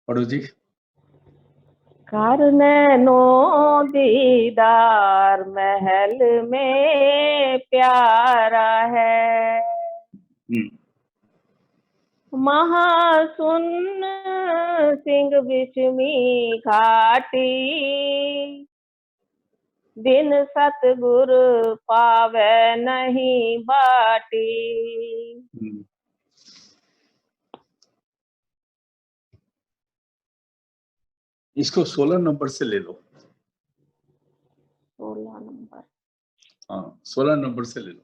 पढ़ो जी। कर नैनो दीदार महल में प्यारा है, महासुन सिंह बिस्मी घाटी, दिन सतगुर पावे नहीं बाटी। इसको 16 नंबर से ले लो। 16 नंबर, हाँ 16 नंबर से ले लो।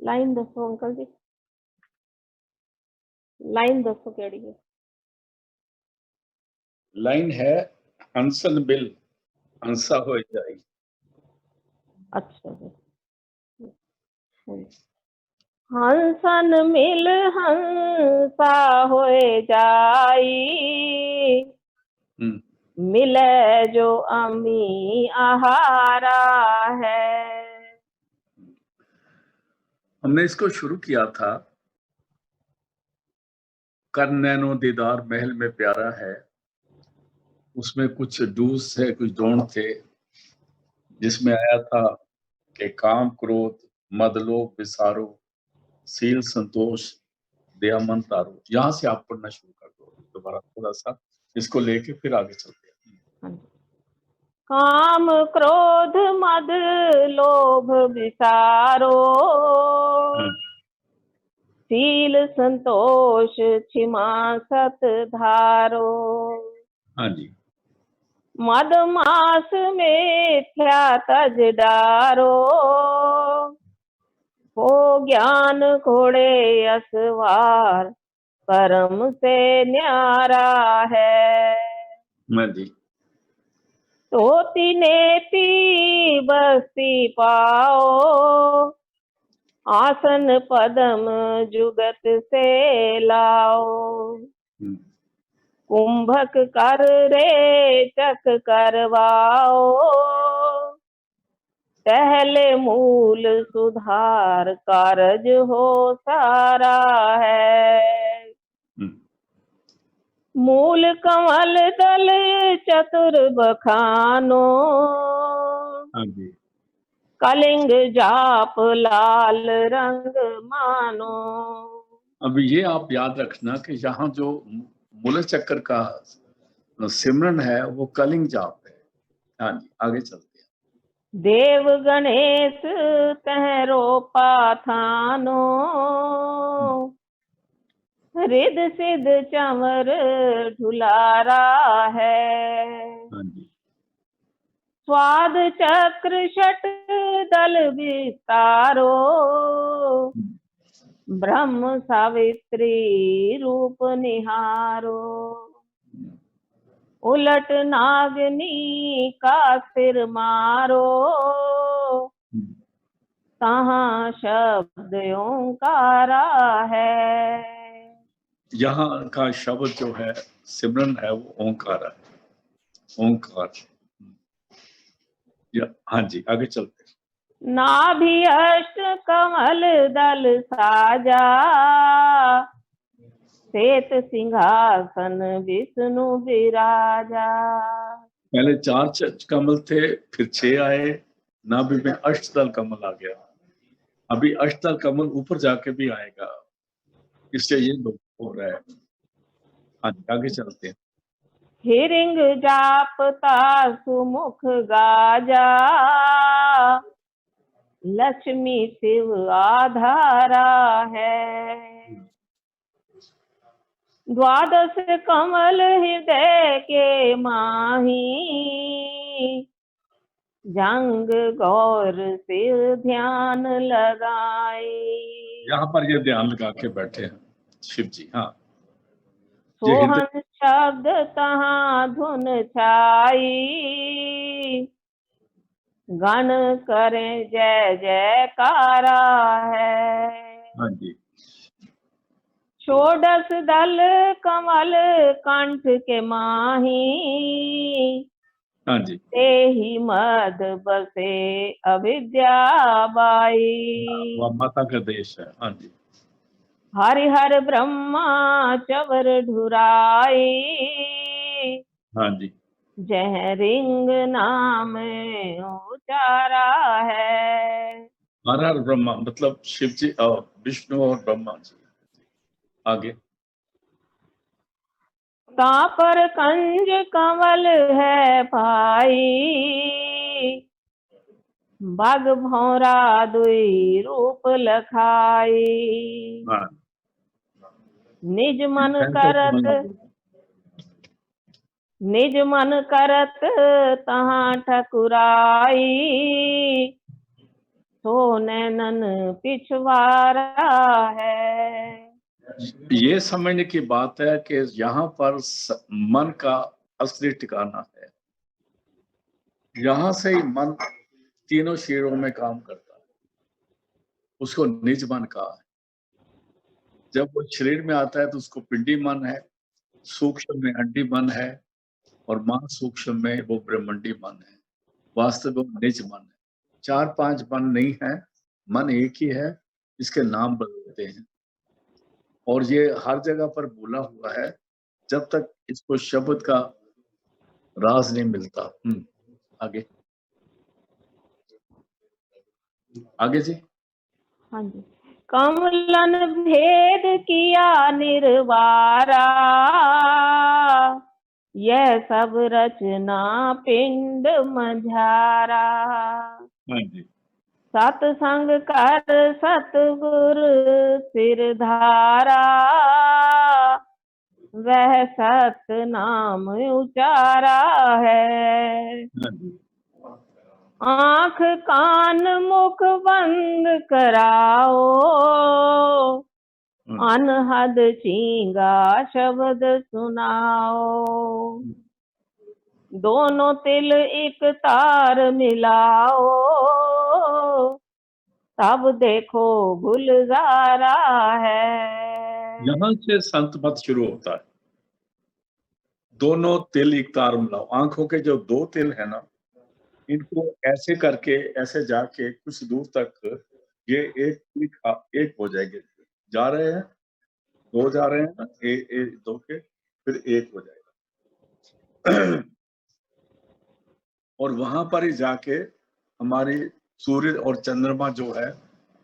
लाइन दसो अंकल जी, लाइन दसो केड़ी है? लाइन है हंसन बिल हंसा हो जाए। अच्छा जी, हंसन मिल हंसा होए जाई, मिले जो अमी आहारा है। हमने इसको शुरू किया था, कर नैनो दीदार महल में प्यारा है। उसमें कुछ डूस है, कुछ डोंट थे, जिसमें आया था कि काम क्रोध मद लोभ विसारो, सील संतोष दया मन तारो। यहाँ से आप पढ़ना शुरू कर दो दोबारा थोड़ा सा, इसको लेके फिर आगे चलते हैं। काम क्रोध मद लोभ विसारो, सील संतोष क्षमा सत धारो। हाँ जी। मद मास में थ्या तज डारो, हो ज्ञान घोड़े असवार, परम से न्यारा है। हाँ जी। तोति नेति बस्ती पाओ, आसन पदम जुगत से लाओ। कुंभक कर रे चक करवाओ, पहले मूल सुधार कारज हो सारा है। मूल कमल दल चतुर बखानो, कलिंग जाप लाल रंग मानो। अब ये आप याद रखना कि यहाँ जो मूल चक्र का सिमरन है वो कलिंग जाप है। हाँ जी, आगे चलते हैं। देव गणेश तहरो पाथानो, रिद सिद्ध चमर ढुलारा है। स्वाद चक्र षट दल विस्तारो, ब्रह्म सावित्री रूप निहारो। उलट नागनी का सिर मारो, कहाँ शब्द ओंकारा है। यहाँ का शब्द जो है सिमरन है वो ओंकार है, ओंकार। हाँ जी, आगे चलते हैं। नाभि अष्ट कमल दल साजा, श्वेत सिंहासन विष्णु विराजा। पहले 4 कमल थे, फिर 6 आए, नाभि में अष्टदल कमल आ गया। अभी अष्टदल कमल ऊपर जाके भी आएगा, इससे ये हो रहा है। हाँ जी, आगे चलते हैं। हिरिंग जापता सुमुख गाजा, लक्ष्मी शिव आधारा है। द्वादश कमल हृदय के माही, जंग गौर शिव ध्यान लगाए। यहाँ पर ये ध्यान लगा के बैठे हैं शिव जी। हाँ, सोहन शब्द तहाँ धुन छाई, गण करें जय जयकारा है। हाँ जी। षोडश दल कमल कंठ के माही, हाँ जी। ते ही मद बसे अविद्या बाई। वह माता का देश है। हाँ जी। हरिहर ब्रह्मा चवर ढुराई, हाँ जी, जह रिंग नाम उचारा है। हर हर ब्रह्मा मतलब शिव जी और विष्णु और ब्रह्मा जी। आगे, तापर कंज कमल है भाई, बाग भौरा दुई रूप लखाई। हाँ निज मन भयंकर करत, कमल। निज मन करत तहाँ ठकुराई, सो नैनन पिछवारा है। ये समझने की बात है कि यहाँ पर मन का असली ठिकाना है। यहाँ से ही मन तीनों शरीरों में काम करता है, उसको निज मन कहा है। जब वो शरीर में आता है तो उसको पिंडी मन है, सूक्ष्म में अंडी मन है, और महा सूक्ष्म में वो ब्रह्मंडी मन है। वास्तव में निज मन है। 4-5 मन नहीं है, मन एक ही है, इसके नाम बदलते हैं। और ये हर जगह पर बोला हुआ है, जब तक इसको शब्द का राज नहीं मिलता। आगे, आगे जी। हाँ जी। कमलन भेद किया निर्वारा, यह सब रचना पिंड मझारा। हाँ जी, सतसंग कर सतगुर सिरधारा, वह सत नाम उचारा है। हाँ जी, आंख कान मुख बंद कराओ, अनहद चींगा शब्द सुनाओ। दोनों तिल एक तार मिलाओ, तब देखो गुलजारा है। यहाँ से संत मत शुरू होता है। दोनों तिल एक तार मिलाओ। आंखों के जो 2 तिल है ना, इनको ऐसे करके ऐसे जाके कुछ दूर तक ये एक हो जाएंगे। जा रहे हैं, 2 जा रहे हैं ना, 2 के फिर 1 हो जाएगा। और वहां पर ही जाके हमारी सूर्य और चंद्रमा जो है,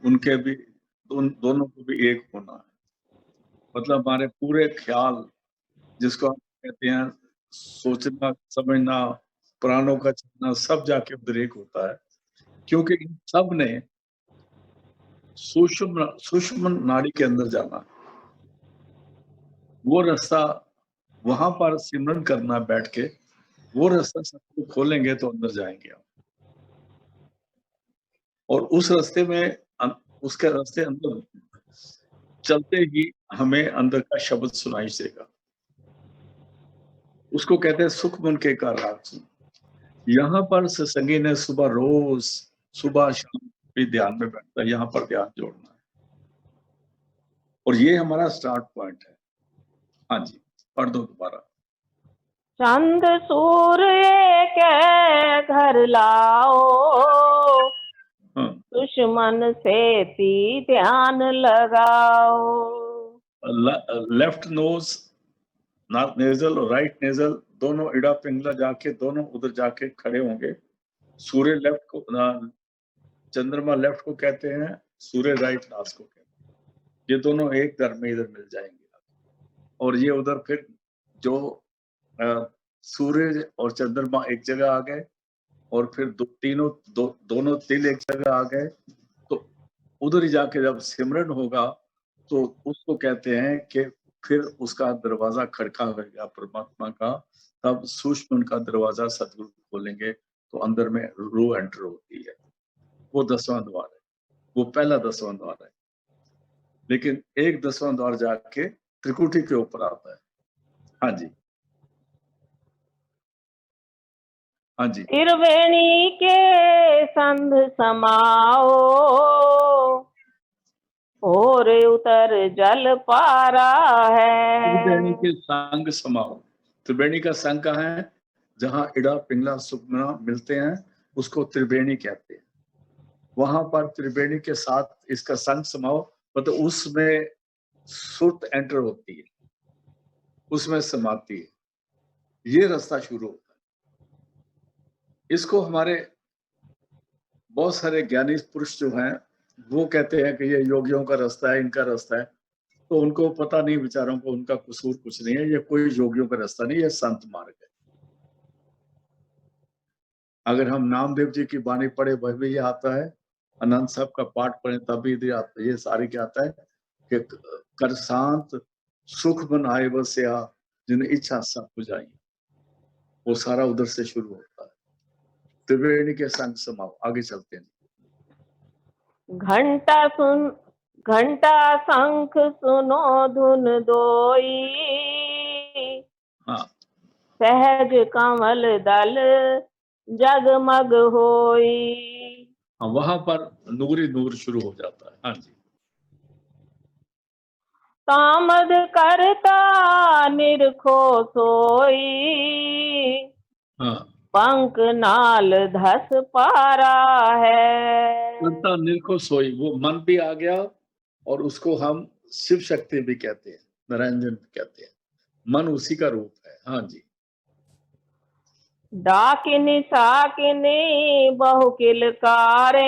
उनके भी दोनों को भी एक होना है। मतलब हमारे पूरे ख्याल, जिसको हम कहते हैं सोचना समझना, प्राणों का चलना, सब जाके उधर एक होता है। क्योंकि इन सब ने सूक्ष्म सूक्ष्म नाड़ी के अंदर जाना है। वो रास्ता वहां पर सिमरन करना बैठ के, वो रास्ता सबको खोलेंगे तो अंदर जाएंगे आप। और उस रास्ते में उसके रास्ते अंदर चलते ही हमें अंदर का शब्द सुनाई देगा। उसको कहते हैं सुख मन के का राग सुन। यहाँ पर सत्संगी ने रोज सुबह शाम भी ध्यान में बैठता है, यहाँ पर ध्यान जोड़ना है। और ये हमारा स्टार्ट पॉइंट है। हाँ जी, पढ़ दो दोबारा। चंद सूर्य के घर लाओ, दुश्मन से ती ध्यान लगाओ। लेफ्ट नोज, नॉर्थ नेजल और राइट नेजल दोनों इड़ा पिंगला जाके दोनों उधर जाके खड़े होंगे। सूर्य लेफ्ट को, चंद्रमा लेफ्ट को कहते हैं, सूर्य राइट नास को कहते हैं। ये दोनों एक दर में इधर मिल जाएंगे। और ये उधर फिर जो सूर्य और चंद्रमा एक जगह आ गए, और फिर दोनों तिल एक जगह आ गए, तो उधर ही जाके जब सिमरन होगा तो उसको कहते हैं कि फिर उसका दरवाजा खड़का होगा परमात्मा का। तब सूक्ष्म का दरवाजा सतगुरु खोलेंगे तो अंदर में रूह एंटर होती है। वो 10वां द्वार है, वो पहला 10वां द्वार है। लेकिन एक 10वां द्वार जाके त्रिकुटी के ऊपर आता है। हाँ जी, हाँ जी। त्रिवेणी के संध समाओ, और उतर जल पारा त्रिवेणी है। के संग समाओ। त्रिवेणी का संग कहाँ है? जहाँ इड़ा पिंगला सुखना मिलते हैं, उसको त्रिवेणी कहते हैं। वहां पर त्रिवेणी के साथ इसका संग समाओ, मतलब उसमें सुर्त एंटर होती है, उसमें समाती है, ये रास्ता शुरू होता है। इसको हमारे बहुत सारे ज्ञानी पुरुष जो हैं वो कहते हैं कि ये योगियों का रास्ता है, इनका रास्ता है। तो उनको पता नहीं बेचारों को, उनका कसूर कुछ नहीं है, ये कोई योगियों का रास्ता नहीं, ये संत मार्ग है। अगर हम नामदेव जी की वाणी पढ़े वह भी ये आता है, अनंत साहब का पाठ पढ़े तब भी ये सारी क्या आता है कि कर शांत सुख बन आए बसया जिन इच्छा सब बुझाई, वो सारा उधर से शुरू होता है। त्रिवेणी के संग समाओ, आगे चलते हैं। घंटा शंख सुनो धुन दोई, हाँ, सहज कमल दल जगमग होई। वहां पर नूरी नूर शुरू हो जाता है। हाँ जी। तामद करता निरखो सोई, हाँ, पंख नाल धस पारा है। करता निरखो सोई, वो मन भी आ गया और उसको हम शिव शक्ति भी कहते हैं, निरंजन भी कहते हैं, मन उसी का रूप है। हाँ जी। डाकिनी साकिनी बहु किलकारे,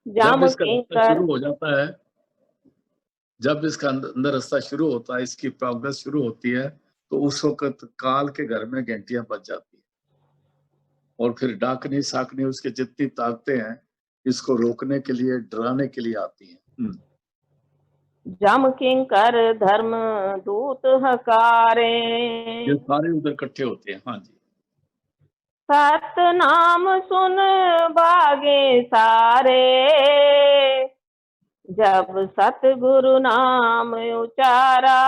जब जाम इसका रास्ता किंकर। शुरू हो जाता है, जब इसका अंदर रास्ता शुरू होता है, इसकी प्रोग्रेस शुरू होती है, तो उस वक्त काल के घर में घंटियां बज जाती है और फिर डाकनी साकनी उसके जितनी ताकतें हैं इसको रोकने के लिए, डराने के लिए आती हैं। जम किंकर धर्म दूत हकारे, ये सारे उधर इकट्ठे होते हैं। हाँ जी। सत नाम सुन बागे सारे, जब सतगुरु नाम उचारा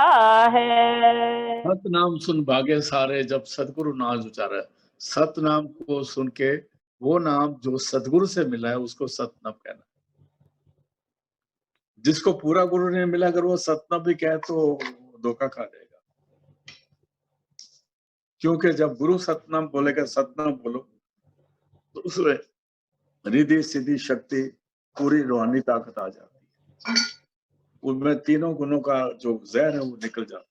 है। सत नाम सुन भागे सारे, जब सतगुरु नाम उचारा। सत नाम को सुन के, वो नाम जो सतगुरु से मिला है उसको सतनाम कहना। जिसको पूरा गुरु नहीं मिला, अगर वो सतनाम भी कहे तो धोखा खा जाएगा, क्योंकि जब गुरु सतनाम बोलेगा, सतनाम बोलो, तो उसमें रिद्धि सिद्धि शक्ति पूरी रूहानी ताकत आ जाती है, उनमें तीनों गुणों का जो जहर है वो निकल जाता है।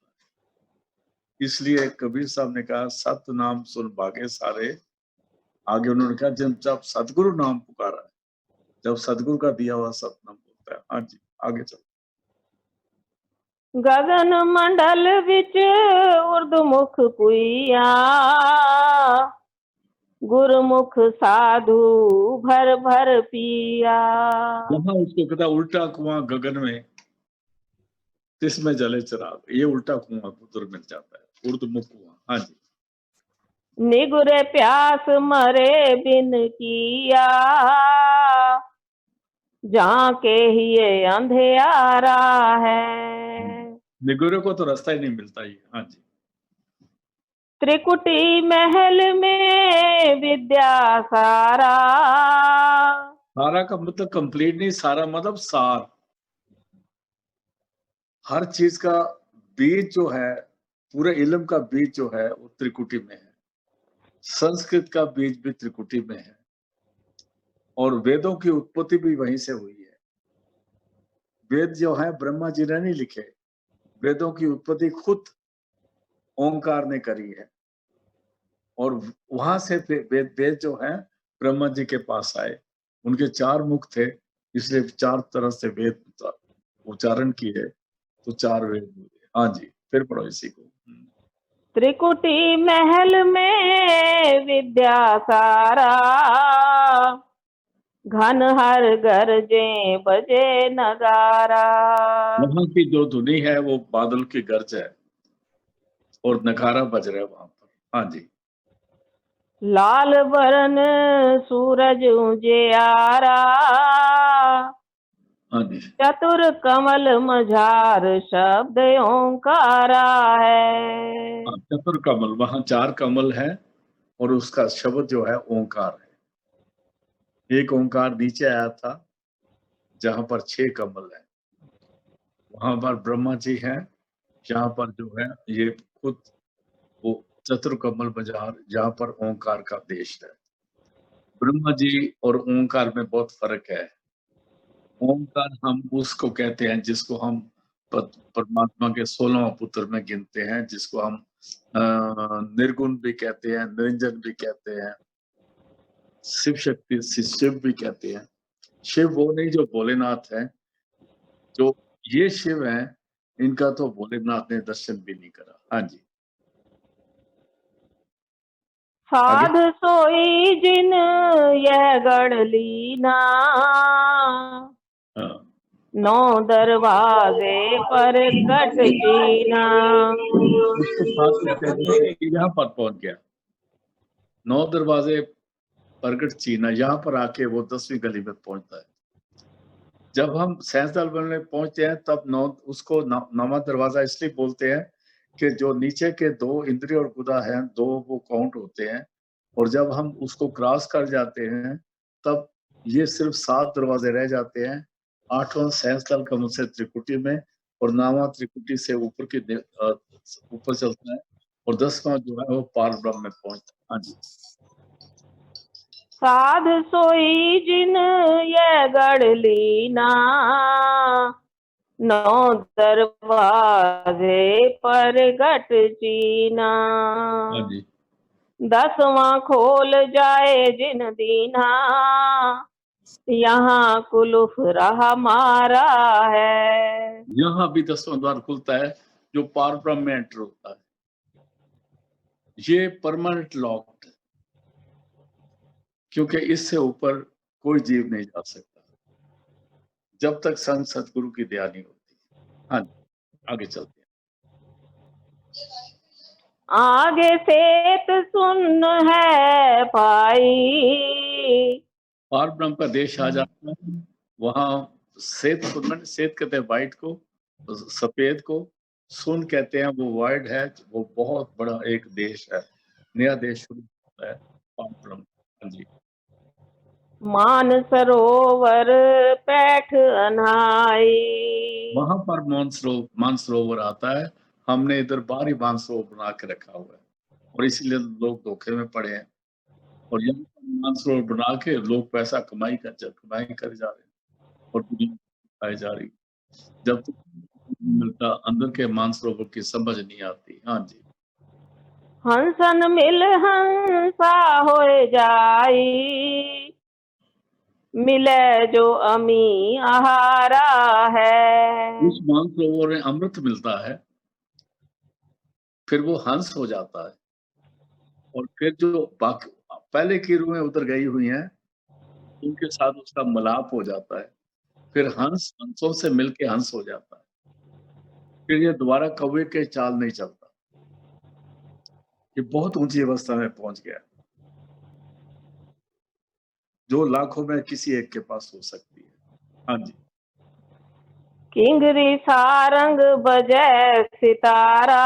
इसलिए कबीर साहब ने कहा सत नाम सुन भागे सारे। आगे उन्होंने कहा जब सतगुरु नाम पुकारा है, जब सतगुरु का दिया हुआ सतनाम बोलता है। हाँ जी, आगे चलो। गगन मंडल विच उर्दमुख पुइया, गुरमुख साधु भर भर पिया। वहां उसको कहता उल्टा कुआं गगन में, जिसमें जले चिराग, ये उल्टा कुआं उधर मिल जाता है, उर्दमुख कुआं। हाँ जी। निगुरे प्यास मरे बिन किया, जहाँ के ही अंधेरा है। निगुरे को तो रास्ता ही नहीं मिलता ही। हाँ जी। त्रिकुटी महल में विद्या सारा, सारा का मतलब कंप्लीट नहीं, सारा मतलब सार। हर चीज का बीज जो है, पूरे इल्म का बीज जो है वो त्रिकुटी में है। संस्कृत का बीज भी त्रिकुटी में है और वेदों की उत्पत्ति भी वहीं से हुई है। वेद जो है ब्रह्मा जी ने नहीं लिखे, वेदों की उत्पत्ति खुद ओंकार ने करी है और वहां से वेद वेद जो है ब्रह्मा जी के पास आए। उनके 4 मुख थे, इसलिए 4 तरह से वेद उच्चारण किए, तो 4 वेद हुए। हाँ जी, फिर पढ़ो इसी को। त्रिकुटी महल में विद्या सारा, घन हर गरजे बजे नगारा। वहां की जो धुनी है वो बादल की गर्ज है और नगारा बज रहा है वहां पर। हाँ जी। लाल बरन सूरज उजियारा, हाँ जी। चतुर कमल मझार शब्द ओंकारा है। चतुर कमल, वहां 4 कमल है और उसका शब्द जो है ओंकार है। एक ओंकार नीचे आया था जहां पर 6 कमल है, वहां पर ब्रह्मा जी हैं, जहां पर जो है ये खुद वो चतुर कमल बाजार, जहां पर ओंकार का देश है। ब्रह्मा जी और ओंकार में बहुत फर्क है। ओंकार हम उसको कहते हैं जिसको हम परमात्मा के 16वां पुत्र में गिनते हैं, जिसको हम निर्गुण भी कहते हैं, निरंजन भी कहते हैं, शिव शक्ति शिव भी कहते हैं। शिव वो नहीं जो भोलेनाथ है, जो ये शिव हैं, इनका तो भोलेनाथ ने दर्शन भी नहीं करा। हाँ जी, आगे। साध सोई जिन यह गढ़ लीना, हाँ, 9 दरवाजे पर कट जीना। उसको साथ कहते हैं कि यहाँ पर पहुंच गया, 9 दरवाजे प्रगट चीना, यहाँ पर आके वो 10वीं गली में पहुंचता है। जब हम सैंसदल में पहुंचते हैं तब उसको 9वां दरवाजा इसलिए बोलते हैं कि जो नीचे के 2 इंद्रिय और गुदा हैं, 2 वो काउंट होते हैं, और जब हम उसको क्रॉस कर जाते हैं तब ये सिर्फ 7 दरवाजे रह जाते हैं। 8वां सैंसदल का मुझसे त्रिकुटी में, और 9वां त्रिकुटी से ऊपर ऊपर चलता है, और 10वां जो है वो पार ब्रह्म में पहुंचता है। हाँ जी, साध सोई जिन यह गढ़ लीना, 9 दरवाजे पर गट जीना। हाँ जी, 10वां खोल जाए जिन दीना, यहाँ कुलुफ रहा मारा है। यहाँ भी 10वां द्वार खुलता है जो पार ब्रह्म में एंटर होता है। ये परमानेंट लॉक्ड, क्योंकि इससे ऊपर कोई जीव नहीं जा सकता जब तक संत सतगुरु की दया नहीं होती। हाँ, आगे चलते हैं। आगे से तो सुन है भाई, पार ब्रह्म का देश आ जाता है, वहां श्वेत कहते हैं व्हाइट को, सफेद को, सुन कहते हैं वो वर्ड है, वो बहुत बड़ा एक देश है, नया देश शुरू होता है पार ब्रह्म। हाँ जी, मान सरोवर पैठ अनाई। वहां पर मानसरोवर आता है। हमने इधर बाहरी मानसरोवर बना के रखा हुआ है, और इसीलिए लोग धोखे में पड़े हैं। और यहाँ पर मानसरोवर बना के लोग पैसा कमाई कर जा रहे हैं, और दुनिया खाई जा रही। जब तक मिलता अंदर के मानसरोवर की समझ नहीं आती। हाँ जी, हंसन मिल हंसा होए जाई, मिले जो अमी आहारा है। उस मानसरोवर में अमृत मिलता है, फिर वो हंस हो जाता है, और फिर जो बाकी पहले की रूहें उधर गई हुई हैं, उनके साथ उसका मिलाप हो जाता है, फिर हंसों से मिलके हंस हो जाता है, फिर ये दोबारा कौवे के चाल नहीं चलता। ये बहुत ऊंची अवस्था में पहुंच गया, जो लाखों में किसी एक के पास हो सकती है। हाँ जी, किंगरी सारंग बजे सितारा,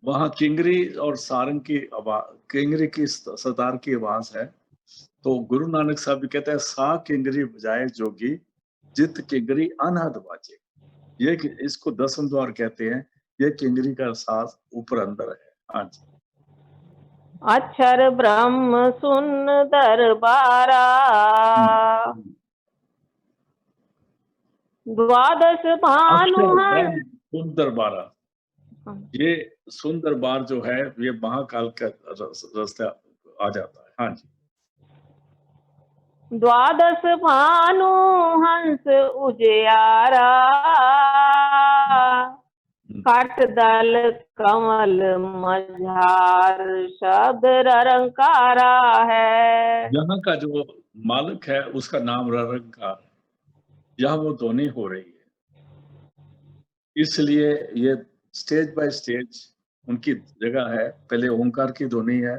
वहां किंगरी और सारंग की आवाज, किंगरी की सतार की आवाज है। तो गुरु नानक साहब भी कहते हैं, सा किंगरी बजाए जोगी, जित किंगरी अनहद बाजे। ये इसको 10वां द्वार कहते हैं। ये किंगरी का साज ऊपर अंदर है। हाँ जी, अक्षर ब्रह्म सुन दरबारा, द्वादश भानु अक्षर हैं। ब्रह्म सुंदर बारा। ये सुंदर बार जो है ये महाकाल का रास्ता आ जाता है। हाँ जी, द्वादश भानु हंस उजियारा, काट दल कमल मझार शब्द रंकारा है। यहाँ का जो मालिक है उसका नाम रंकार है। यहाँ वो ध्वनि हो रही है, इसलिए ये स्टेज बाय स्टेज उनकी जगह है। पहले ओंकार की ध्वनि है,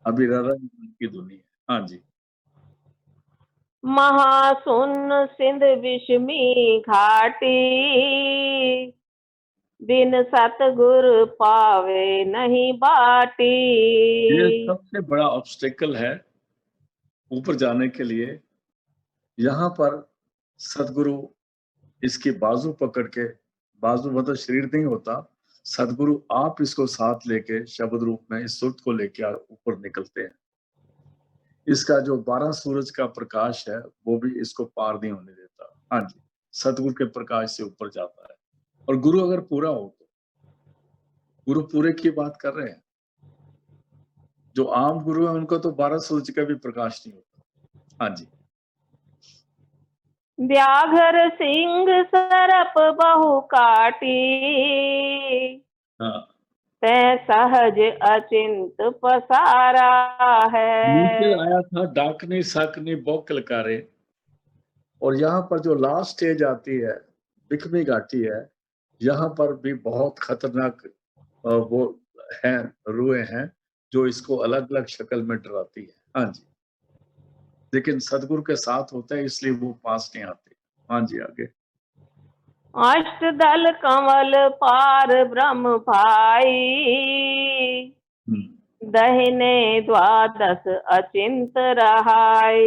अभी रंग की ध्वनि है। हाँ जी, महासुन सिंध विषमी घाटी, बिन सतगुर पावे नहीं बाटी। ये सबसे बड़ा ऑब्स्टेकल है ऊपर जाने के लिए। यहाँ पर सदगुरु इसकी बाजू पकड़ के, बाजू मतलब शरीर नहीं होता, सदगुरु आप इसको साथ लेके शब्द रूप में इस सुरत को लेके ऊपर निकलते हैं। इसका जो 12 सूरज का प्रकाश है वो भी इसको पार नहीं होने देता। हाँ जी, सतगुरु के प्रकाश से ऊपर जाता है। और गुरु अगर पूरा हो तो, गुरु पूरे की बात कर रहे हैं। जो आम गुरु है उनको तो 12 सूरज का भी प्रकाश नहीं होता। हाँ जी। व्याघ्र सिंह सरप बहु काटी, हाँ, तै सहज अचिंत पसारा नीचे है। आया था डाकनी साकनी बौक लकारे, और यहाँ पर जो लास्ट स्टेज आती है बिकमी घाटी है, यहाँ पर भी बहुत खतरनाक वो हैं, रुएं हैं जो इसको अलग अलग शक्ल में डराती है। हाँ जी, लेकिन सदगुरु के साथ होता है इसलिए वो पास नहीं आते। हाँ जी, आगे। अष्टदल कमल पार ब्रह्म भाई, दहिने द्वादश अचिंत रहाई।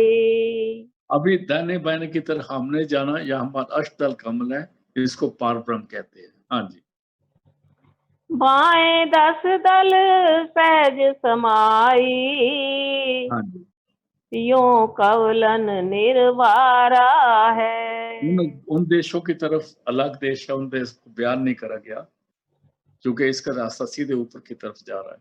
अभी दाहिने बाएं की तरफ हमने जाना, यहाँ पर अष्टदल कमल है, इसको पार ब्रह्म कहते हैं। हाँ जी। बाएं 10 दल सहज समाई, हाँ जी, यों कवलन निर्वारा है। उन देशों की तरफ अलग देश है, उन देश को बयान नहीं करा गया क्योंकि इसका रास्ता सीधे ऊपर की तरफ जा रहा है।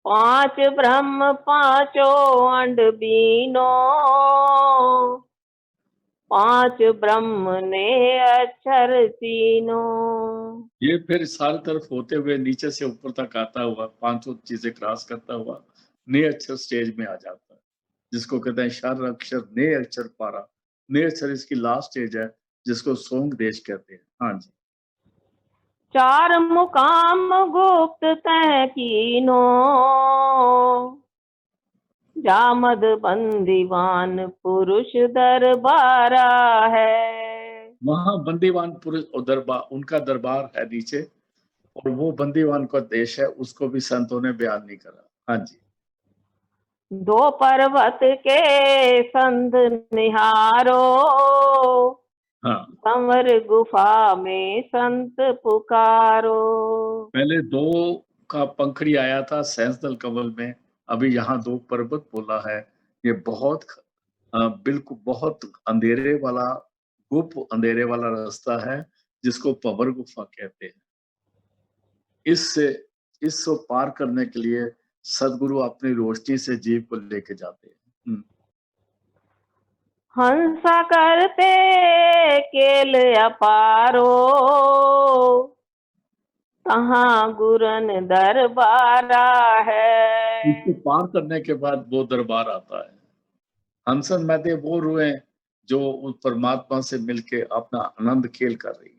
पांच ब्रह्म पांचों अंड बीनो, पांच ब्रह्म ने अक्षर तीनों। ये फिर सारी तरफ होते हुए नीचे से ऊपर तक आता हुआ पांचों चीजें क्रॉस करता हुआ नए अक्षर स्टेज में आ जाता है, जिसको कहते हैं शर अक्षर नए अक्षर पारा। नए अक्षर इसकी लास्ट स्टेज है, जिसको सोंग देश कहते हैं। हाँ जी। चार मुकाम गुप्त तय कीनो, जामद बंदीवान पुरुष दरबारा है। वहां बंदीवान पुरुष और दरबार, उनका दरबार है नीचे, और वो बंदीवान का देश है, उसको भी संतों ने बयान नहीं करा। हाँ जी। दो पर्वत के संध निहारो, हाँ, कंवर गुफा में संत पुकारो। पहले दो का पंखड़ी आया था सैंसदल कमल में, अभी यहाँ दो पर्वत बोला है। ये बहुत बिल्कुल बहुत अंधेरे वाला, गुप्त अंधेरे वाला रास्ता है, जिसको पवर गुफा कहते हैं। इससे इसको पार करने के लिए सदगुरु अपनी रोशनी से जीव को लेके जाते हैं। हंसा करते केल अपारो, कहाँ गुरन दरबारा इसको है। पार करने के बाद वो दरबार आता है। हंसन महते वो रुए जो उस परमात्मा से मिलके अपना आनंद खेल कर रही है।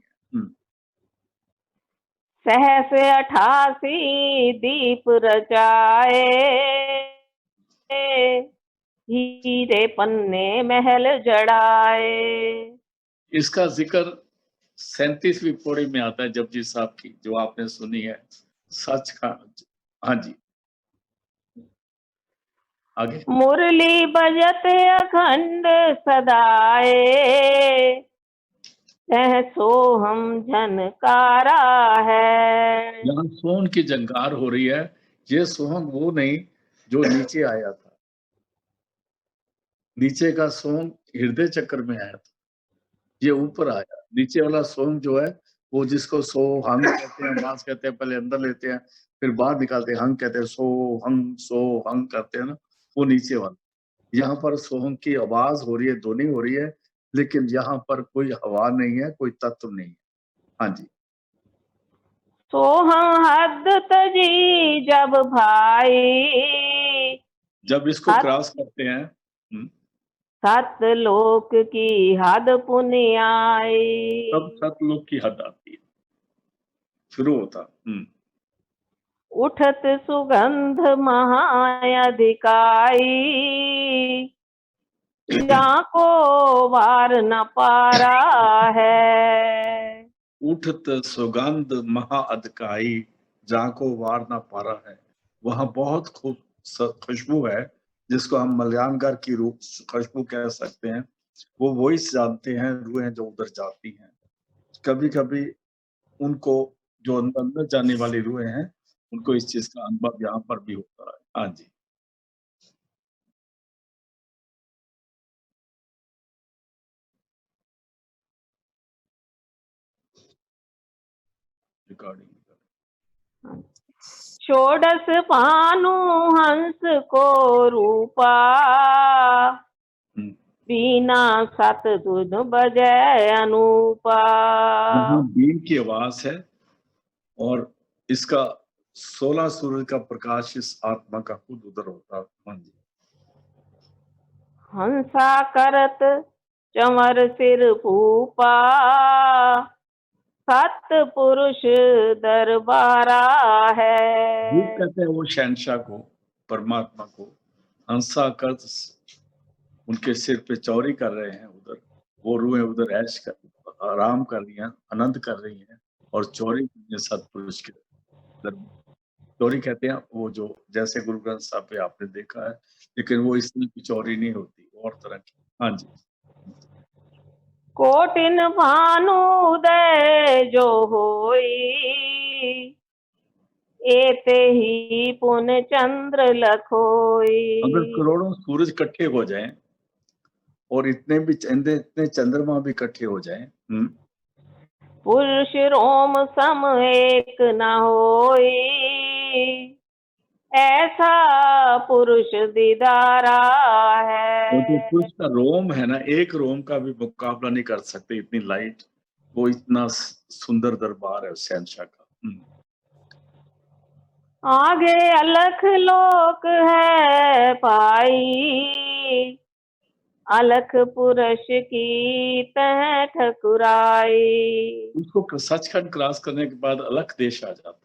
सहस 88 दीप रचाए, हीरे पन्ने महल जड़ाए। इसका जिक्र 37वीं पौड़ी में आता है जपजी साहब की, जो आपने सुनी है, सच का। हाँ जी, आगे। मुरली बजत अखंड सदाए, तह सोहम झनकारा है। यहाँ सोन की जंकार हो रही है। ये सोहम वो नहीं जो नीचे आया था, नीचे का सोहम हृदय चक्र में आया था, ये ऊपर आया। नीचे वाला सोहम जो है वो जिसको सो हंग कहते हैं, बांस कहते हैं, पहले अंदर लेते हैं फिर बाहर निकालते हैं, हंग कहते हैं, सो हंग करते हैं ना, वो नीचे वाला। यहाँ पर सोहम की आवाज हो रही है, ध्वनि हो रही है, लेकिन यहाँ पर कोई हवा नहीं है, कोई तत्व नहीं है। हाँ जी। सोहम हद तजी जब भाई, जब इसको सत क्रॉस करते हैं, सतलोक की हद पुनियाई। तब सतलोक की हद आती है, शुरू होता। उठत सुगंध महाअधिकाई, जाको वार न पारा है। उठत सुगंध महाअधकाई, जाको वार ना पारा है। वहां बहुत खूब खुशबू है, जिसको हम मलयानगर की रूप खुशबू कह सकते हैं। वो वॉइस जानते हैं, रूहें जो उधर जाती हैं। कभी कभी उनको, जो अंदर अंदर जाने वाली रूहें हैं, उनको इस चीज का अनुभव यहाँ पर भी होता है। हाँ जी। रिकॉर्डिंग। षोडश भानु हंस को रूपा, बीना सतधुन बजे अनूपा। बीन की आवाज है और इसका 16 सूर्य का प्रकाश इस आत्मा का खुद उधर होता है। हंसा करत चमर सिर भूपा, सतपुरुष दरबारा है। कहते हैं वो शहनशाह को, परमात्मा को। हंसा कर उनके सिर पे चौरी कर रहे हैं, उधर वो रूहें उधर ऐश कर आराम कर रही हैं, आनंद कर रही हैं, और चौरी सतपुरुष के चौरी कहते हैं वो जो जैसे गुरु ग्रंथ साहब पे आपने देखा है, लेकिन वो इस तरह की चौरी नहीं होती, और तरह की। हाँ जी। कोटिन भानुदय जो होई, एते ही पुन चंद्र लखोई। अगर करोड़ों सूरज इकट्ठे हो जाएं और इतने चंद्रमा भी इकट्ठे हो जाएं, पुरुष रोम सम एक न होई, ऐसा पुरुष दीदारा है। तो पुरुष का रोम है ना, एक रोम का भी मुकाबला नहीं कर सकते, इतनी लाइट, वो इतना सुंदर दरबार है शहनशाह का। आगे अलख लोक है पाई, अलख पुरुष की तह ठकुराई। उसको सचखंड क्रॉस करने के बाद अलख देश आ जाता है।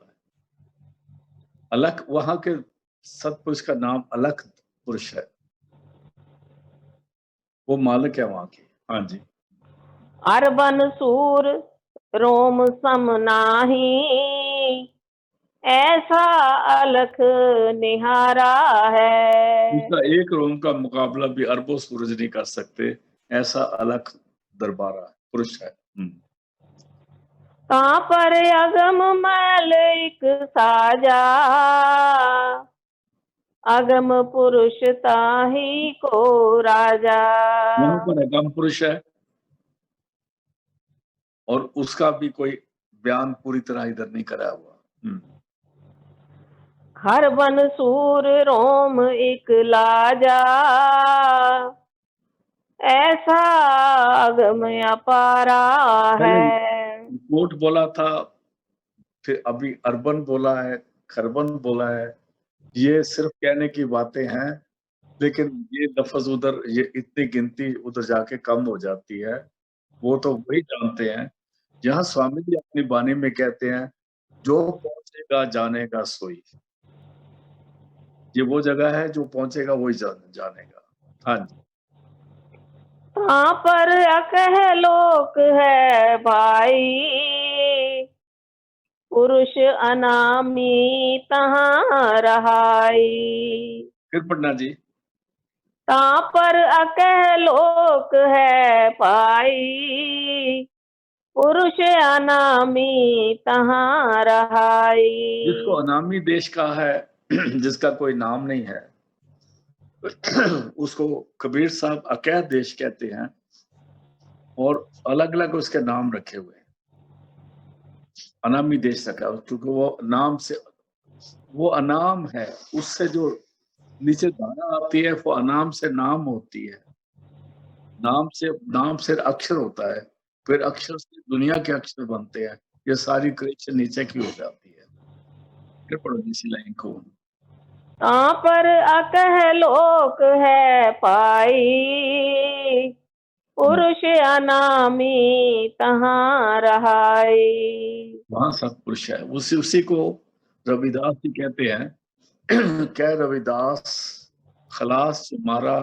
अलख वहां के सतपुरुष का नाम अलख पुरुष है, वो मालिक है वहां की। हाँ जी। अरबन सूर रोम सम नाही, ऐसा अलख निहारा है। उसका एक रोम का मुकाबला भी अरबों सूरज नहीं कर सकते, ऐसा अलख दरबारा पुरुष है। ता पर अगम मैल एक साजा, अगम पुरुष ताही को राजा। वहां पर अगम पुरुष है और उसका भी कोई बयान पूरी तरह इधर नहीं करा हुआ। हर बन सूर रोम एक लाजा, ऐसा अगम अपारा है। कोट बोला था, फिर अभी अर्बन बोला है, खरबन बोला है। ये सिर्फ कहने की बातें हैं, लेकिन ये लफ्ज उधर, ये इतनी गिनती उधर जाके कम हो जाती है, वो तो वही जानते हैं। जहाँ स्वामी जी अपनी वाणी में कहते हैं, जो पहुंचेगा जानेगा सोई, ये वो जगह है जो पहुंचेगा वही जानेगा। हाँ जी। हाँ पर अकह लोक है भाई, पुरुष अनामी तहाँ रहाई। फिर पढ़ना जी। ता पर अकह लोक है भाई, पुरुष अनामी तहाँ रहाई। जिसको अनामी देश का है, जिसका कोई नाम नहीं है, उसको कबीर साहब अकैद देश कहते हैं, और अलग अलग उसके नाम रखे हुए हैं। अनामी देश रखा, क्योंकि वो नाम से, वो अनाम है, उससे जो नीचे धारा आती है वो अनाम से नाम होती है। नाम से अक्षर होता है, फिर अक्षर से दुनिया के अक्षर बनते हैं। ये सारी क्रिएशन नीचे की हो जाती है। फिर पढ़ो इसी लाइन को। ता पर अकह लोक है पाई, पुरुष अनामी तहाँ रहाई। वहां सतपुरुष है, उसी को रविदास जी कहते हैं। कह रविदास खलास मारा,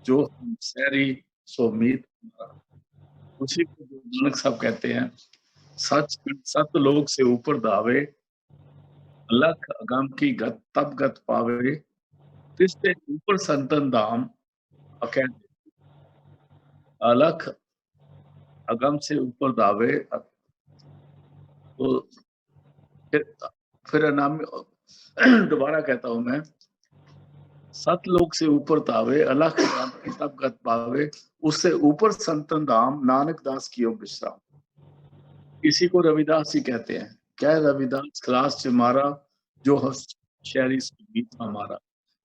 जो सैरी सो मीत मारा। उसी को जो नानक साहब कहते हैं, सच सत लोग से ऊपर दावे, अलख अगम की गत तब गत पावे, तिससे ऊपर संतन धाम अकैद। अलख अगम से ऊपर दावे, तो फिर नाम दोबारा कहता हूं मैं, सतलोक से ऊपर तावे, अलख तब गत पावे, उससे ऊपर संतन धाम, नानक दास कियो विश्राम। इसी को रविदास जी कहते हैं। कह रविदास क्लास च मारा, जो शहरी संगीत हमारा।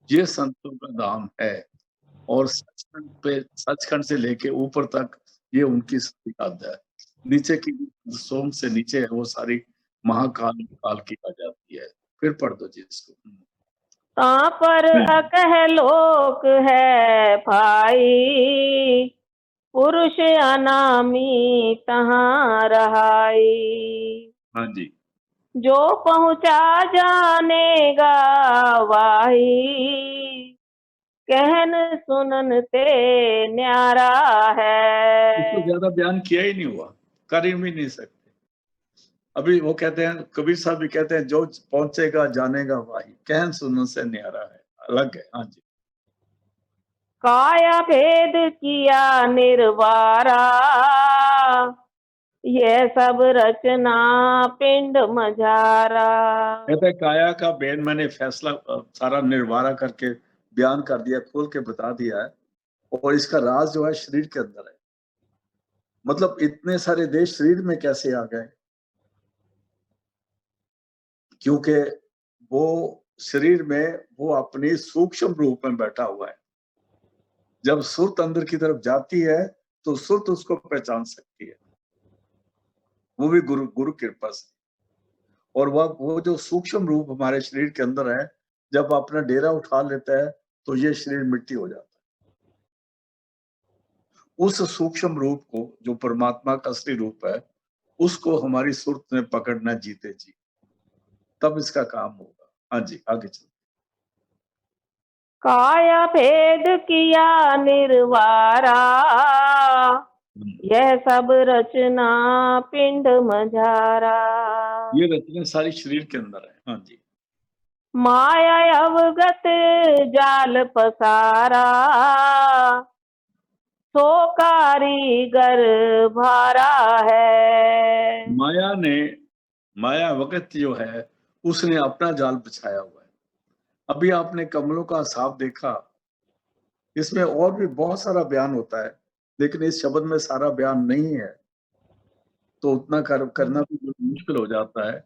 ये संतों का धाम है और सचखंड से लेके ऊपर तक ये उनकी सारी हद है। नीचे की सोम से नीचे है वो सारी महाकाल काल की आ जाती है। फिर पढ़ दो जी इसको। ता पर अकह लोक है भाई, पुरुष अनामी तहाँ रहाई। हाँ जी, जो पहुँचा जानेगा वाही, कहन सुनन ते न्यारा इसको है। ज्यादा बयान किया ही नहीं हुआ, कर ही भी नहीं सकते। अभी वो कहते हैं, कबीर साहब भी कहते हैं, जो पहुंचेगा जानेगा वाही, कहन सुनन से न्यारा है, अलग है। हाँ जी, काया भेद किया निर्वारा, ये सब रचना पिंड मझारा। कहते हैं काया का भेद मैंने फैसला सारा निर्वारा करके बयान कर दिया, खोल के बता दिया है। और इसका राज जो है शरीर के अंदर है। मतलब इतने सारे देश शरीर में कैसे आ गए? क्योंकि वो शरीर में वो अपनी सूक्ष्म रूप में बैठा हुआ है। जब सुरत अंदर की तरफ जाती है तो सुरत उसको पहचान सकती है, वो भी गुरु गुरु कृपा से। और वो जो सूक्ष्म रूप हमारे शरीर के अंदर है, जब अपना डेरा उठा लेता है तो ये शरीर मिट्टी हो जाता है। उस सूक्ष्म रूप को, जो परमात्मा का असली रूप है, उसको हमारी सुरत में पकड़ना जीते जी, तब इसका काम होगा। हाँ जी, आगे चलो। काया भेद किया निर्वारा, यह सब रचना पिंड मझारा। ये रचना सारी शरीर के अंदर है। हाँ जी, माया अवगत जाल पसारा, सो कारीगर भारा है। माया वक़्त जो है, उसने अपना जाल बिछाया हुआ है। अभी आपने कमलों का साफ देखा, इसमें और भी बहुत सारा बयान होता है, लेकिन इस शब्द में सारा बयान नहीं है, तो उतना करना भी बहुत मुश्किल हो जाता है।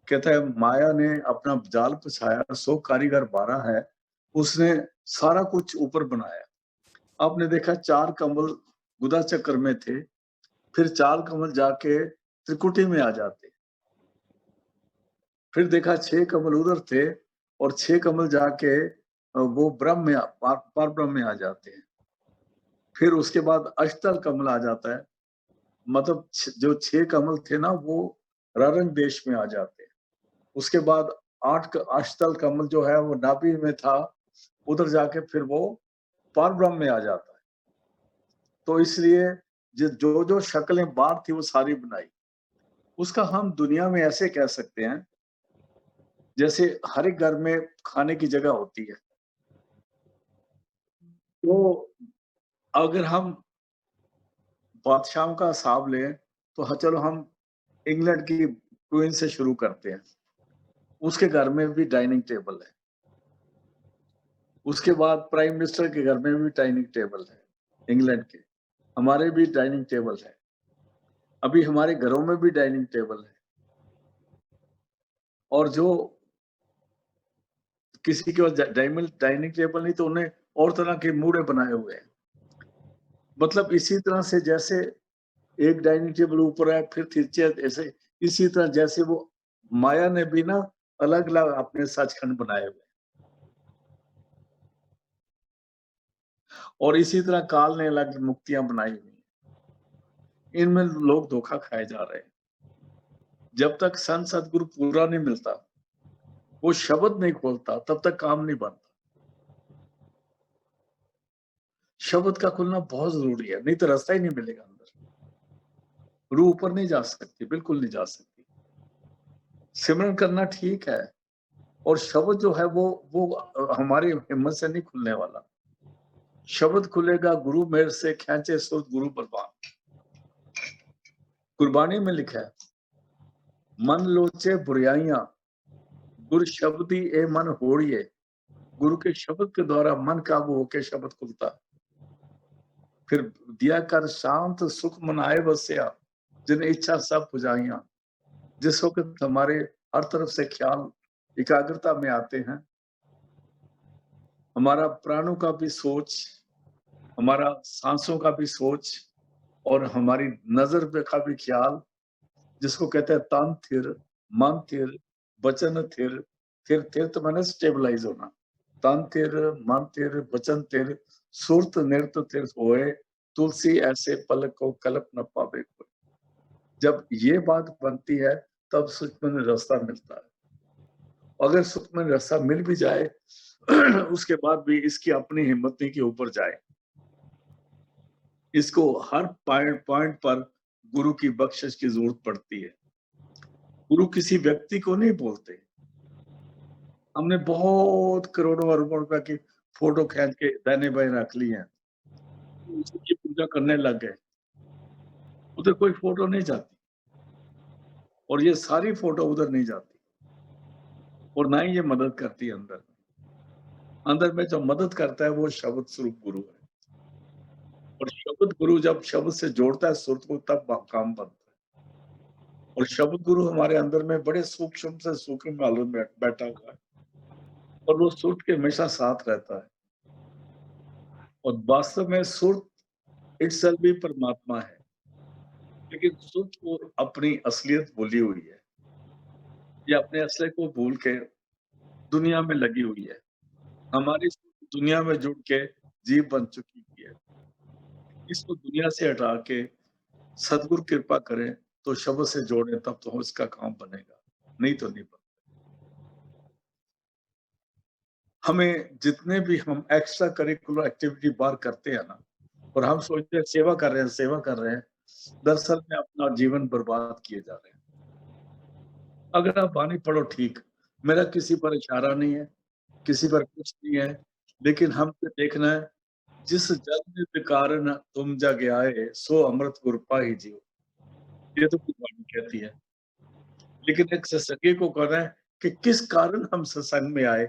कहता है माया ने अपना जाल बिछाया, सो कारीगर बारा है, उसने सारा कुछ ऊपर बनाया। आपने देखा 4 कमल गुदा चक्र में थे, फिर 4 कमल जाके त्रिकुटी में आ जाते। फिर देखा 6 कमल उधर थे और 6 कमल जाके वो ब्रह्म में पार ब्रह्म में आ जाते हैं। फिर उसके बाद अष्टदल कमल आ जाता है, मतलब जो 6 कमल थे ना, वो ररंग देश में आ जाते हैं। उसके बाद 8 अष्टदल कमल जो है वो नाभि में था, उधर जाके फिर वो पार ब्रह्म में आ जाता है। तो इसलिए जो जो शक्लें बाहर थी वो सारी बनाई। उसका हम दुनिया में ऐसे कह सकते हैं, जैसे हर एक घर में खाने की जगह होती है। तो अगर हम बादशाहों का हिसाब लें, तो चलो हम इंग्लैंड की क्वीन से शुरू करते हैं। उसके घर में भी डाइनिंग टेबल है। उसके बाद प्राइम मिनिस्टर के घर में भी डाइनिंग टेबल है, इंग्लैंड के। हमारे भी डाइनिंग टेबल है। अभी हमारे घरों में भी डाइनिंग टेबल है। और जो किसी के पास डाइनिंग टेबल नहीं, तो उन्हें और तरह के मूढ़े बनाए हुए हैं। मतलब इसी तरह से जैसे एक डाइनिंग टेबल ऊपर है, फिर नीचे, ऐसे इसी तरह जैसे वो माया ने भी ना अलग अलग अपने सचखंड बनाए हुए, और इसी तरह काल ने अलग मुक्तियां बनाई हुई। इनमें लोग धोखा खाए जा रहे हैं। जब तक संत सदगुरु पूरा नहीं मिलता, वो शब्द नहीं खोलता, तब तक काम नहीं बनता। शब्द का खुलना बहुत जरूरी है, नहीं तो रास्ता ही नहीं मिलेगा अंदर। रूह ऊपर नहीं जा सकती, बिल्कुल नहीं जा सकती। सिमरन करना ठीक है, और शब्द जो है वो हमारी हिम्मत से नहीं खुलने वाला। शब्द खुलेगा गुरु मेर से खेचे सुरत गुरु परवान। गुरबानी में लिखा है, मन लोचे बुराइयां गुरु शब्दी ए मन होड़िए। गुरु के शब्द के द्वारा मन काबू होके शब्द खुलता। फिर दिया कर शांत सुख मनाए बसिया, जिन इच्छा सब पुजाइया। जिस वक्त हमारे हर तरफ से ख्याल एकाग्रता में आते हैं, हमारा प्राणों का भी सोच, हमारा सांसों का भी सोच और हमारी नजर पे का भी ख्याल, जिसको कहते हैं तन थिर, मन थिर, वचन थिर। थिर तो मैंने स्टेबलाइज होना। तन थिर, मन थिर, वचन थिर, सुरत नृत थिर होए, तुलसी ऐसे पलक को कल्प न पावे कोई। जब ये बात बनती है तब सुखमन रास्ता मिलता है। अगर सुखमन रास्ता मिल भी जाए उसके बाद भी इसकी अपनी हिम्मत नहीं कि ऊपर जाए। इसको हर पॉइंट पर गुरु की बख्शिश की जरूरत पड़ती है। गुरु किसी व्यक्ति को नहीं बोलते। हमने बहुत करोड़ों अरबों रुपए की फोटो खींच के दाहिने बाएं रख ली है, उसकी पूजा करने लग गए, उधर कोई फोटो नहीं जाती और ये सारी फोटो उधर नहीं जाती और ना ही ये मदद करती है। अंदर में जो मदद करता है वो शब्द स्वरूप गुरु है। और शब्द गुरु जब शब्द से जोड़ता है सुरत को, तब काम बनता है। और शब्द गुरु हमारे अंदर में बड़े सूक्ष्म से सूक्ष्म मालूम में बैठा हुआ है और वो सुरत के हमेशा साथ रहता है। और वास्तव में सुरत इटसेल्फ भी परमात्मा है, लेकिन सुरत को अपनी असलियत भूली हुई है। ये अपने असले को भूल के दुनिया में लगी हुई है। हमारी दुनिया में जुड़ के जीव बन चुकी है। इसको दुनिया से हटा के सदगुरु कृपा करें तो शब्द से जोड़े, तब तो इसका काम बनेगा, नहीं तो नहीं बनेगा। हमें जितने भी हम एक्स्ट्रा करिकुलर एक्टिविटी बाहर करते हैं ना, और हम सोचते हैं सेवा कर रहे हैं, सेवा कर रहे हैं, दरअसल में अपना जीवन बर्बाद किए जा रहे हैं। अगर आप वाणी पढ़ो ठीक, मेरा किसी पर इशारा नहीं है, किसी पर कुछ नहीं है, लेकिन हमको देखना है जिस जल में कारण तुम जग आए, सो अमृत गुर पाहि जियो। ये तो वाणी कहती है। लेकिन एक सत्संगी को कहना है कि किस कारण हम सत्संग में आए,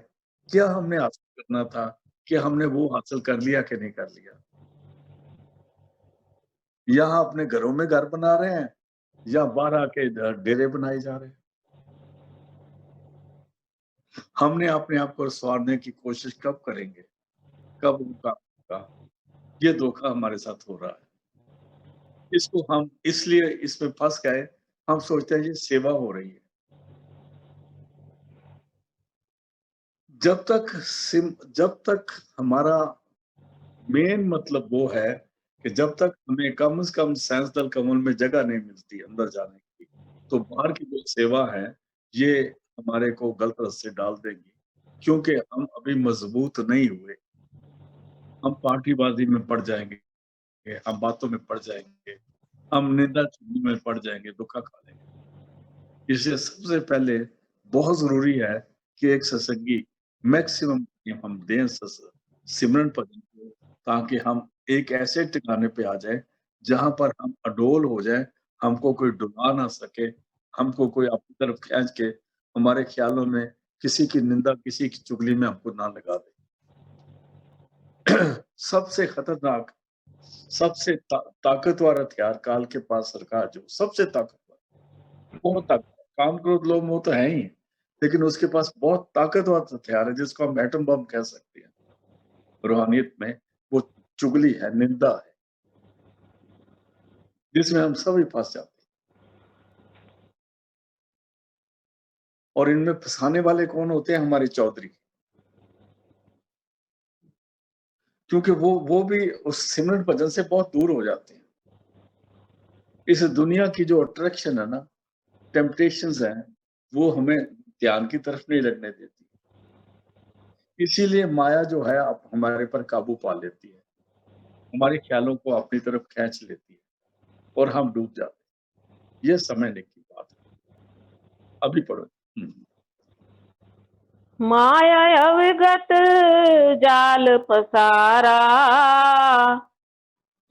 क्या हमने हासिल करना था, कि हमने वो हासिल कर लिया कि नहीं कर लिया। यहाँ अपने घरों में घर बना रहे हैं या बाहर आके डेरे बनाए जा रहे हैं। हमने अपने आप को संवारने की कोशिश कब करेंगे, कब उनका होगा। ये धोखा हमारे साथ हो रहा है। इसको हम इसलिए इसमें फंस गए, हम सोचते हैं ये सेवा हो रही है। जब तक हमारा मेन मतलब वो है कि जब तक हमें कम से कम साइंस दल कमल में जगह नहीं मिलती अंदर जाने की, तो बाहर की जो सेवा है ये हमारे को गलत रास्ते डाल देगी, क्योंकि हम अभी मजबूत नहीं हुए। हम पार्टीबाजी में पड़ जाएंगे, हम बातों में पड़ जाएंगे, हम निंदा चुगली में पड़ जाएंगे, धोखा खा लेंगे। इसलिए सबसे पहले बहुत जरूरी है कि एक सत्संगी मैक्सिमम हम दें सिमरन भजन को, ताकि हम एक ऐसे ठिकाने पे आ जाए जहां पर हम अडोल हो जाए, हमको कोई डुला ना सके, हमको कोई अपनी तरफ खींच के हमारे ख्यालों में किसी की निंदा, किसी की चुगली में हमको ना लगा दे। सबसे खतरनाक, सबसे ताकतवर हथियार काल के पास सरकार, जो सबसे ताकतवर, बहुत ताकतवर, काम क्रोध लोभ मोह तो है ही, लेकिन उसके पास बहुत ताकतवर हथियार है जिसको हम एटम बम कह सकते हैं रूहानियत में। वो चुगली है, निंदा है, जिसमें हम सभी फंस जाते हैं। और इनमें फंसाने वाले कौन होते हैं? हमारे चौधरी, क्योंकि वो भी उस सिमरन भजन से बहुत दूर हो जाते हैं। इस दुनिया की जो अट्रैक्शन है ना, टेम्पटेशंस हैं, वो हमें ध्यान की तरफ नहीं लगने देती। इसीलिए माया जो है अब हमारे पर काबू पा लेती है, हमारे ख्यालों को अपनी तरफ खींच लेती है और हम डूब जाते हैं। ये समझने की बात है। अभी पढ़ो। माया अवगत जाल पसारा,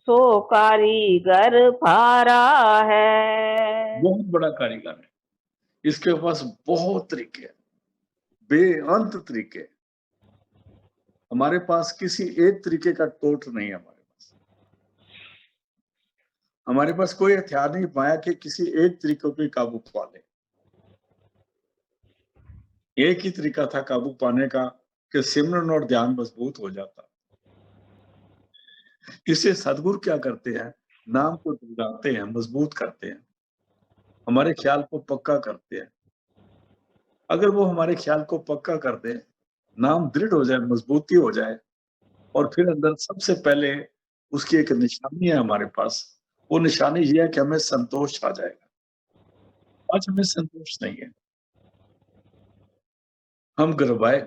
सो कारीगर फारा है। बहुत बड़ा कारीगर है, इसके पास बहुत तरीके हैं, बेअंत तरीके। हमारे पास किसी एक तरीके का टोट नहीं है। हमारे पास कोई हथियार नहीं, माया के किसी एक तरीके पे काबू पा ले। एक ही तरीका था काबू पाने का कि सिमरन और ध्यान मजबूत हो जाता। इससे सदगुरु क्या करते हैं, नाम को दोहराते हैं, मजबूत करते हैं, हमारे ख्याल को पक्का करते हैं। अगर वो हमारे ख्याल को पक्का कर दे, नाम दृढ़ हो जाए, मजबूती हो जाए, और फिर अंदर सबसे पहले उसकी एक निशानी है हमारे पास। वो निशानी ये है कि हमें संतोष आ जाएगा। आज हमें संतोष नहीं है, हम घबराए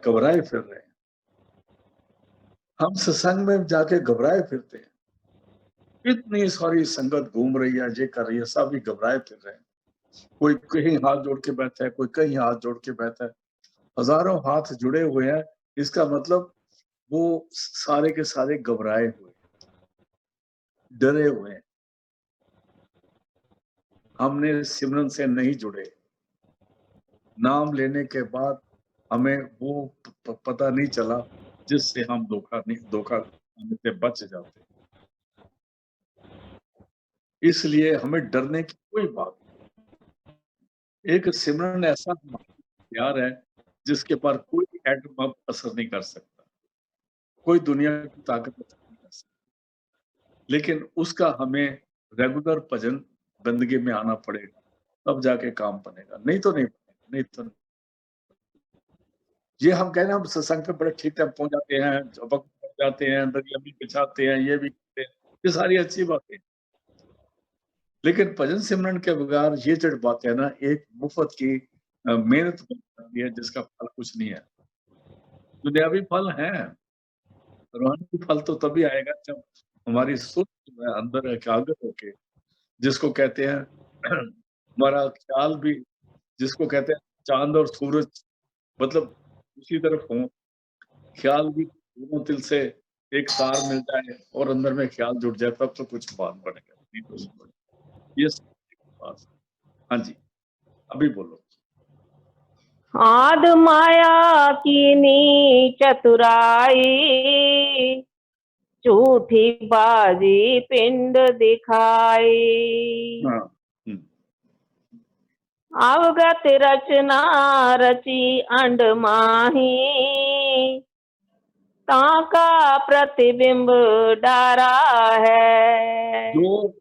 फिर रहे हैं। हम सत्संग में जाके घबराए फिरते हैं। इतनी सारी संगत घूम रही है, ये कर रही है, सब ही घबराए फिर रहे हैं। कोई कहीं हाथ जोड़ के बैठा है, कोई कहीं हाथ जोड़ के बैठा है। हजारों हाथ जुड़े हुए हैं, इसका मतलब वो सारे के सारे घबराए हुए, डरे हुए हैं। हमने सिमरन से नहीं जुड़े। नाम लेने के बाद हमें वो पता नहीं चला जिससे हम धोखा खाने से बच जाते। इसलिए हमें डरने की कोई बात नहीं। एक सिमरन ऐसा हथियार है जिसके पर कोई एटम बम असर नहीं कर सकता, कोई दुनिया की ताकत असर नहीं कर सकती। लेकिन उसका हमें रेगुलर भजन बंदगी में आना पड़ेगा, तब जाके काम बनेगा, नहीं तो नहीं बनेगा, नहीं तो नहीं। ये हम कह रहे हैं, हम सत्संग पे बड़े ठीक टाइम पहुंच जाते हैं, झपक जाते हैं, दरिया भी बिछाते हैं, ये भी करते हैं, ये सारी अच्छी बातें। लेकिन भजन सिमरन के बगैर ये जड़ बात है ना, एक मुफ्त की मेहनत बन जाती है जिसका फल कुछ नहीं है। दुनियावी फल है, रूहानी फल तो तभी आएगा जब हमारी सोच जो है अंदर एकाग्र होके, जिसको कहते हैं हमारा ख्याल भी, जिसको कहते हैं चांद और सूरज, मतलब उसी तरफ हो, ख्याल भी दोनों तिल से एक तार मिल जाए और अंदर में ख्याल जुड़ जाए, तब तो कुछ बात बनेगा, नहीं तो नहीं बनेगा। ये बात। हाँ जी, अभी बोलो। आद माया कीनी चतुराई, झूठी बाजी पिंड दिखाई। हाँ। अवगत रचना रची अंड माही, ताका प्रतिबिंब डारा है। जो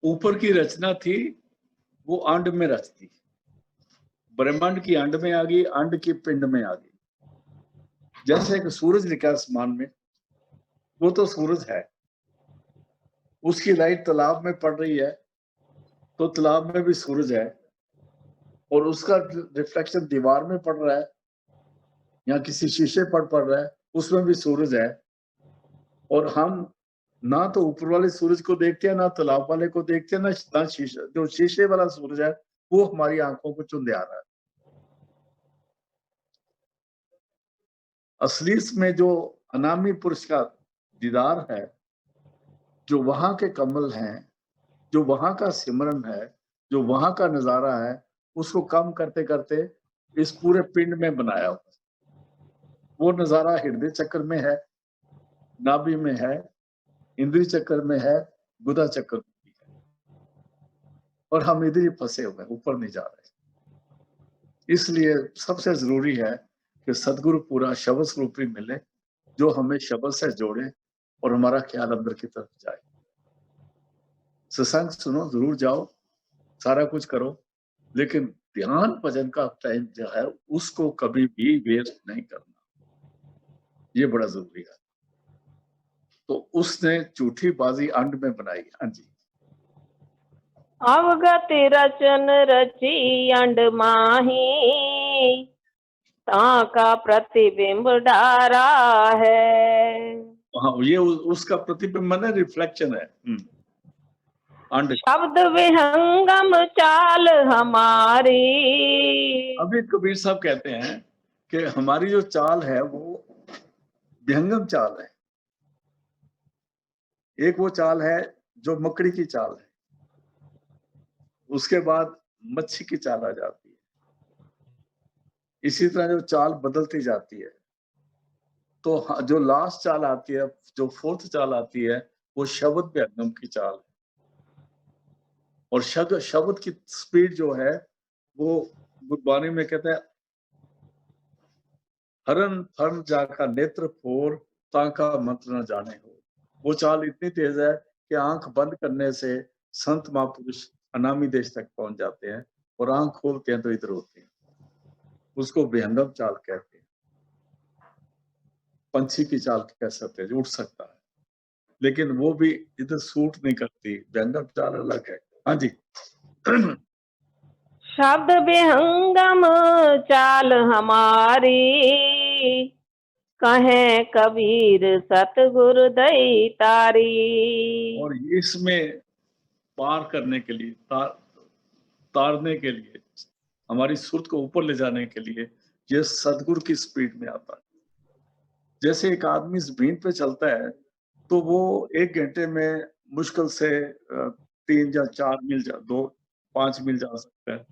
ऊपर की रचना थी वो अंड में रचती, ब्रह्मांड की अंड में आ गई, अंड की पिंड में आ गई। जैसे एक सूरज लिखा आसमान में, वो तो सूरज है, उसकी लाइट तालाब में पड़ रही है तो तालाब में भी सूरज है, और उसका रिफ्लेक्शन दीवार में पड़ रहा है या किसी शीशे पर पड़ रहा है, उसमें भी सूरज है। और हम ना तो ऊपर वाले सूरज को देखते हैं, ना तालाब वाले को देखते हैं, ना शीशे, जो शीशे वाला सूरज है वो हमारी आंखों को चुंधिया रहा है। असली में जो अनामी पुरुष का दीदार है, जो वहां के कमल हैं, जो वहां का सिमरन है, जो वहां का नजारा है, उसको कम करते करते इस पूरे पिंड में बनाया हुआ। वो नजारा हृदय चक्र में है, नाभि में है, इंद्रिय चक्र में है, गुदा चक्र में भी है, और हम इधर ही फंसे हुए, ऊपर नहीं जा रहे। इसलिए सबसे जरूरी है कि सदगुरु पूरा शब्द स्वरूपी मिले, जो हमें शब्द से जोड़े और हमारा ख्याल अंदर की तरफ जाए। सत्संग सुनो, जरूर जाओ, सारा कुछ करो, लेकिन ध्यान भजन का टाइम जो है उसको कभी भी वेस्ट नहीं करना, ये बड़ा जरूरी है। तो उसने झूठी बाजी अंड में बनाई। हाँ जी। अवगत रचन रची अंड माही, ताका प्रतिबिंब डारा है। हाँ, ये उसका प्रतिबिंब है, रिफ्लेक्शन है। अंड शब्द विहंगम चाल हमारी। अभी कबीर साहब कहते हैं कि हमारी जो चाल है वो विहंगम चाल है। एक वो चाल है जो मकड़ी की चाल है, उसके बाद मच्छी की चाल आ जाती है, इसी तरह जो चाल बदलती जाती है। तो जो लास्ट चाल आती है, जो फोर्थ चाल आती है, वो शब्द विहंगम की चाल है। और शब्द की स्पीड जो है वो गुरबानी में कहता है हरन फन जाका नेत्र फोर, ताका मंत्र न जाने हो। वो चाल इतनी तेज है कि आंख बंद करने से संत महापुरुष अनामी देश तक पहुंच जाते हैं और आंख खोलते हैं तो इधर होते हैं। उसको विहंगम चाल कहते हैं। पंछी की चाल कह सकते हैं, जो उड़ सकता है, लेकिन वो भी इधर सूट नहीं करती। विहंगम चाल अलग है। हाँ जी। शब्द विहंगम चाल हमारी, कहें कबीर सतगुरु दई तारी। और इसमें पार करने के लिए, तारने के लिए, हमारी सुरत को ऊपर ले जाने के लिए ये सदगुरु की स्पीड में आता है। जैसे एक आदमी स्पीड पे चलता है तो वो 1 घंटे में मुश्किल से 3 या 4 मील 2-5 मील जा सकता है।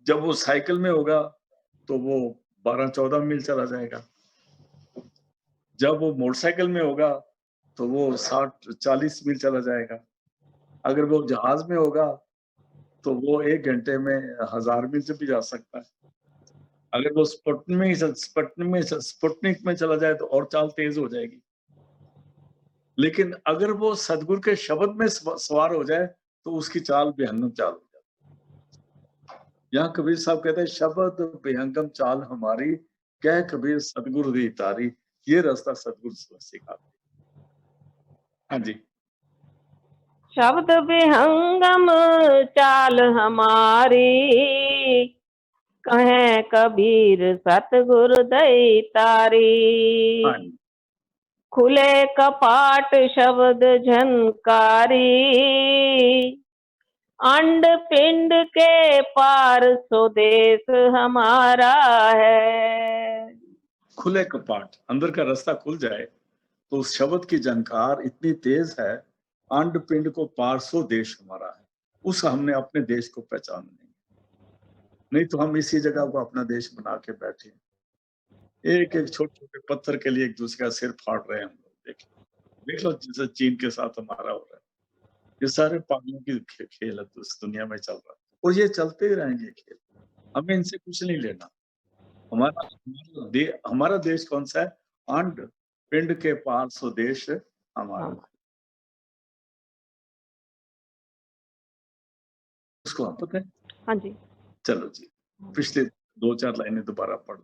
जब वो साइकिल में होगा तो वो 12-14 मील चला जाएगा। जब वो मोटरसाइकिल में होगा तो वो 60-40 मील चला जाएगा। अगर वो जहाज में होगा तो वो 1 घंटे में 1000 मील से भी जा सकता है। अगर वो स्पुतनिक में चला जाए तो और चाल तेज हो जाएगी। लेकिन अगर वो सदगुरु के शब्द में सवार हो जाए तो उसकी चाल विहंगम चाल हो जाती है। यहाँ कबीर साहब कहते हैं, शब्द विहंगम चाल हमारी, कह कबीर सदगुरु दी तारी। ये रास्ता सदगुरु सिखाते। हाँ जी। शब्द विहंगम चाल हमारी, कहें कबीर सतगुरु दई तारी। हाँ। खुले कपाट शब्द झनकारी, अंड पिंड के पार स्वदेश हमारा है। खुले कपाट, अंदर का रास्ता खुल जाए तो उस शब्द की झनकार इतनी तेज है, अंड पिंड को पार सो देश हमारा है। उस हमने अपने देश को पहचानना नहीं तो हम इसी जगह को अपना देश बना के बैठे। एक एक छोटे छोटे पत्थर के लिए एक दूसरे का सिर फाड़ रहे हैं हम लोग। देख लो जैसे चीन के साथ हमारा हो रहा है। ये सारे पागलों की खेल है इस दुनिया में चल रहा है और ये चलते ही रहेंगे खेल। हमें इनसे कुछ नहीं लेना। हमारा देश कौन सा है? अंड पिंड के पार स्वदेश हमारा। उसको आप पता है? हाँ जी। चलो जी, पिछले 2-4 लाइनें दोबारा पढ़ दो।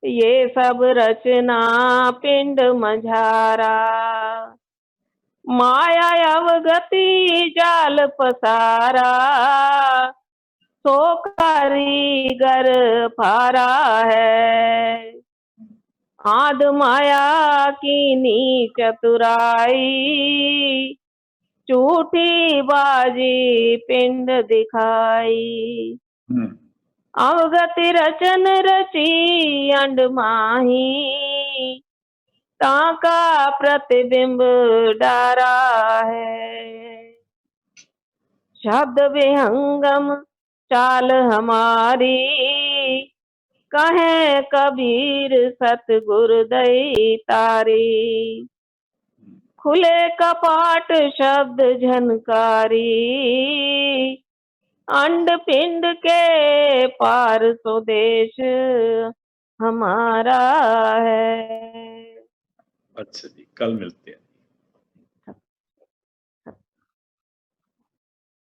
ये सब रचना पिंड मझारा, माया अवगति जाल पसारा। सो कारीगर फारा है, आद माया की नी चतुराई। झूठी बाजी पिंड दिखाई, अवगति रचन रची अंड माही। ताका प्रतिबिंब डारा है, शब्द विहंगम चाल हमारी। कहें कबीर सतगुरु दई तारी। खुले कपाट शब्द झनकारी, अंड पिंड के पार स्वदेश हमारा है। अच्छा जी, कल मिलते हैं।